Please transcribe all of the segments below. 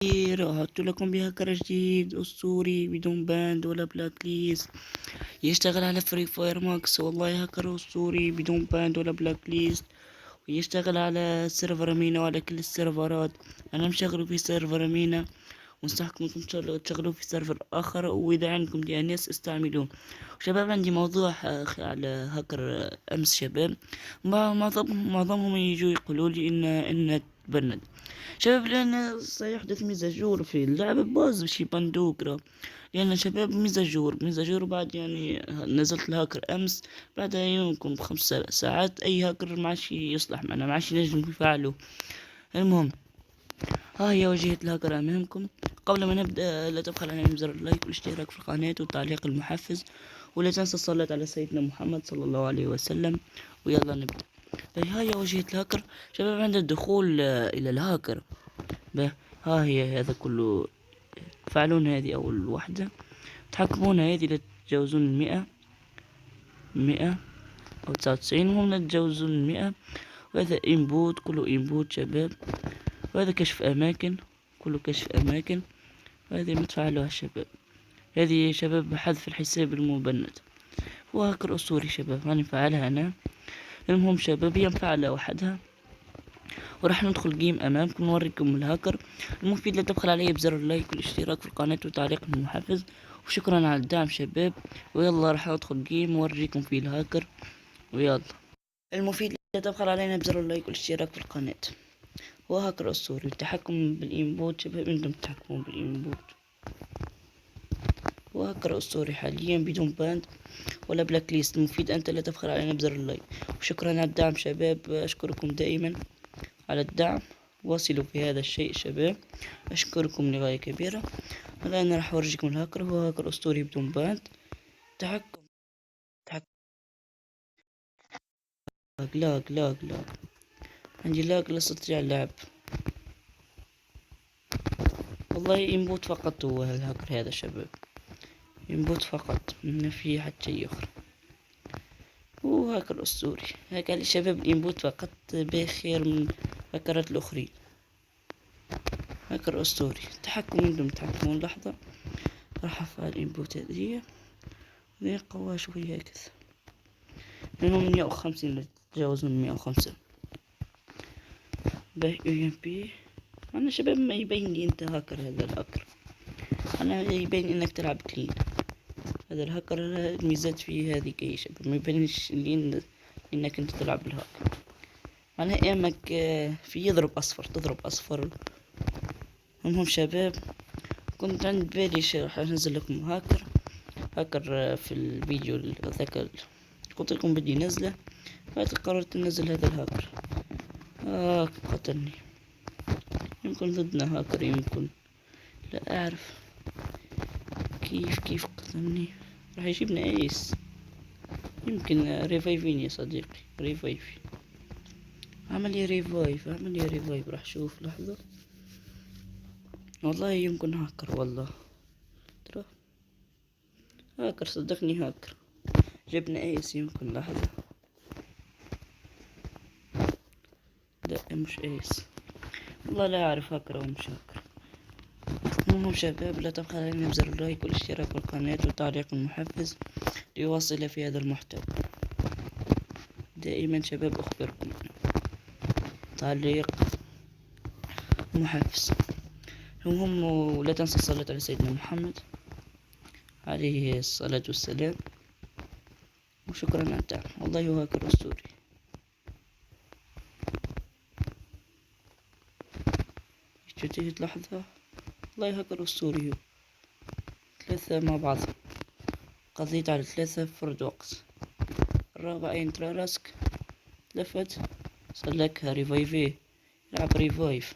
عدت لكم بهاكر جديد أسطوري بدون باند ولا بلاك ليست، يشتغل على فري فاير ماكس. والله هاكر أسطوري بدون باند ولا بلاك ليست، ويشتغل على سيرفر أمينة وعلى كل السيرفرات. أنا مشغله في سيرفر أمينة، وانصحكم انكم تشغلوه في سيرفر آخر، وإذا عندكم دي ان اس استعملوه. شباب عندي موضوع على هاكر أمس. شباب معظمهم يجوا يقولوا لي إن تبند. شباب لأن سيحدث مزاجور في اللعبة، باز شي بندوكرة. لأن شباب مزاجور بعد يعني نزلت الهاكر أمس، بعدها يومكم ب5 ساعات أي هاكر ما عادش يصلح معنا، ما عادش ينجم يفعله. المهم، ها هي واجهة الهاكر أمامكم. قبل ما نبدأ لا تبخل علينا بزر اللايك والاشتراك في القناة والتعليق المحفز، ولا تنسى الصلاة على سيدنا محمد صلى الله عليه وسلم. ويلا نبدأ. هاي واجهة الهاكر. شباب عند الدخول إلى الهاكر، به ها هي هذا كله. تفعلون هذه أول وحدة، تحكمون هذه لا تتجاوزون 100 أو 99، وهم لا تتجاوزون 100. وهذا إنبوت، كله إنبوت شباب. وهذا كشف أماكن، كله كشف أماكن. وهذه ما تفعلوها شباب، هذه شباب حذف الحساب المبند. وهاكر أسطوري شباب، هاني فعلها أنا. المهم شباب، هي مفعلة وحدها، وراح ندخل جيم امامكم نوريكم الهاكر. المفيد لا تبخل علي بزر اللايك والاشتراك في القناة وتعليق المحفز، وشكرا على الدعم شباب. ويلا راح ندخل جيم نوريكم فيه الهاكر. ويلا، المفيد لا تبخل علينا بزر اللايك والاشتراك في القناة. هو هاكر اسطوري، التحكم بالانبوت شباب، انتم تتحكمون بالانبوت. هو هاكر اسطوري حاليا بدون باند ولا بلاك ليست. المفيد انت لا تبخل علينا بزر اللايك، وشكرا على الدعم شباب. اشكركم دائما على الدعم، واصلوا في هذا الشيء شباب، أشكركم لغاية كبيرة. الآن راح أورجيكم الهاكر. هو هاكر أسطوري بدون باند. تحكم تحكم لاج عندي لاج، لا أستطيع اللعب. والله إنبوت فقط هو الهاكر هذا شباب، إنبوت فقط، ما في حتى شيء آخر. هو هاكر أسطوري. هكذا شباب الإنبوت فقط بخير من هاكرات الأخرين. هاكر أسطوري، تحكم انتم تحكمون. لحظة راح أفعل الإنبوت هذه، قوى شوية هكذا، لأنهم 150 لا تتجاوزون 105. باهي يو ام بي. أنا شباب ما يبين لي أنت هاكر. هذا الهاكر أنا يبين إنك تلعب كلين. هذا الهاكر الميزات فيه هذه يا شباب، ما يبينش لي إنك أنت تلعب بالهاكر. أنا أيامك في يضرب أصفر، تضرب أصفر. المهم شباب، كنت عند بالي راح أنزل لكم هاكر في الفيديو ذاك، قلت لكم بدي نزله، قررت ننزل هذا الهاكر. قتلني. يمكن ضدنا هاكر، يمكن لا أعرف كيف قتلني. راح يجيبنا ايس. يمكن ريفايفيني يا صديقي، ريفايفي. عمل لي ريفايف، راح شوف لحظة. والله يمكن هاكر، والله ترى هاكر، صدقني هاكر. جبنا ايس يمكن. لحظة، لا مش ايس، والله لا اعرف هاكر او مش هاكر. المهم شباب، لا تبخل علينا بزر اللايك والاشتراك في القناة والتعليق المحفز ليواصل في هذا المحتوى. دائما شباب اخبركم، تعليق محفز. المهم، ولا تنسى الصلاة على سيدنا محمد عليه الصلاة والسلام. وشكرا على الدعم. والله هو هاكر أسطوري. اشتريت لحظة. والله هاكر أسطوري. 3 مع بعض، قضيت على 3 في فرد وقت. الرابع ينترى راسك، لفت سلكها ريفايفي، يلعب ريفايف.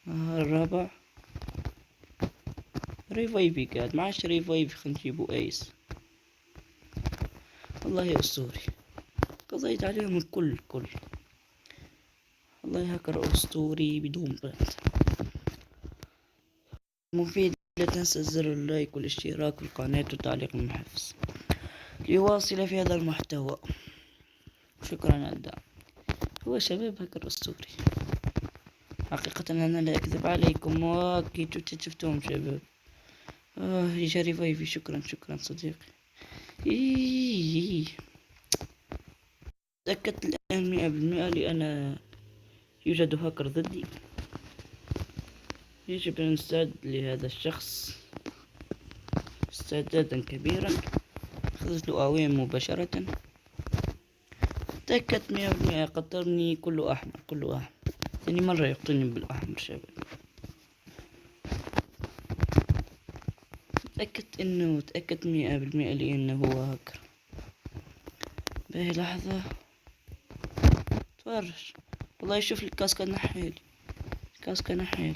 الرابع ريفايفي قاعد معاش ريفايف، خلينا نجيبو ايس. والله أسطوري، قضيت عليهم الكل. والله هاكر أسطوري بدون بند. مفيد لا تنسى زر اللايك والاشتراك في القناة وتعليق المحفز ليواصل في هذا المحتوى. شكرا على الدعم. هو شباب هاكر أسطوري. حقيقة أنا لا أكذب عليكم، وأكيد شفتهم شباب. يا ريفايفي، شكرا شكرا صديقي. تأكدت الآن 100% لأن يوجد هاكر ضدي. يجب أن نستعد لهذا الشخص استعدادا كبيرا. أخذت له أوين مباشرة. تأكدت 100% قتلني كله أحمر كله أحمر. ثاني مرة يقتلني بالأحمر شباب. تأكدت 100% لأنه هو هاكر. باهي لحظة تفرج. والله يشوف الكاسكا نحيلي. الكاسكا نحيلي.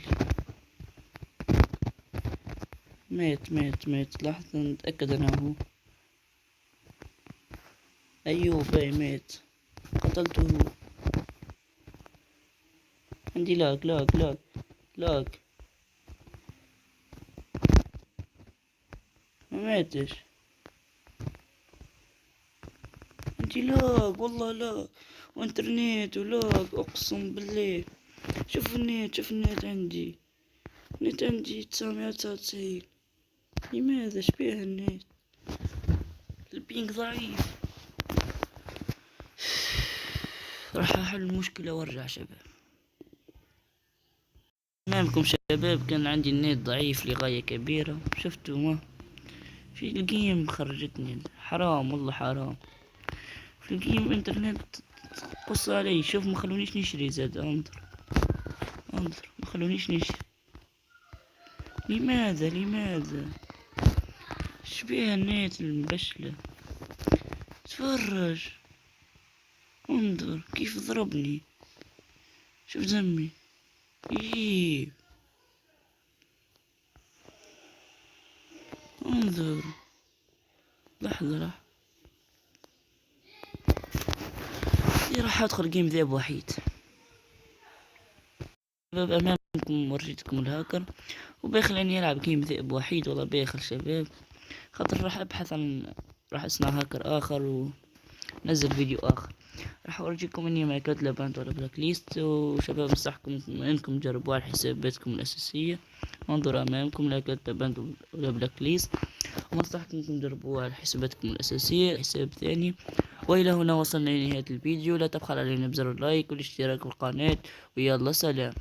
مات لحظة نتأكد أنا هو. أيوه باي مات. قتلته. عندي لاج. ما ماتش. عندي لاج والله لاج وانترنت ولاج اقسم بالله. شوف النت عندي. النت عندي 999. لماذا شبيه النت؟ البينج ضعيف. راح احل المشكلة وارجع شباب. امامكم شباب كان عندي النت ضعيف لغاية كبيرة. شفتوا ما في الجيم خرجتني. حرام والله حرام. في الجيم انترنت قص علي. شوف ما خلونيش نشري زاد. انظر ما خلونيش نشري. لماذا شبيه النت المبشلة. تفرج انظر كيف ضربني. شوف دمي. انظر. لحظة راح ادخل جيم ذئب وحيد. شباب امامكم وريتكم الهاكر وباخل اني العب جيم ذئب وحيد. والله باخل شباب. خاطر راح ابحث عن راح اصنع هاكر اخر ونزل فيديو اخر. راح اورجيكم اني ما كنت لا باند ولا بلاك ليست. وشباب انصحكم انكم تجربوا على حساباتكم الاساسية. انظروا امامكم لا كنت باند ولا بلاك ليست. وانصحكم انكم تجربوها على حساباتكم الاساسية حساب ثاني. والى هنا وصلنا لنهاية الفيديو. لا تبخل علينا بزر اللايك والاشتراك في القناة. ويلا سلام.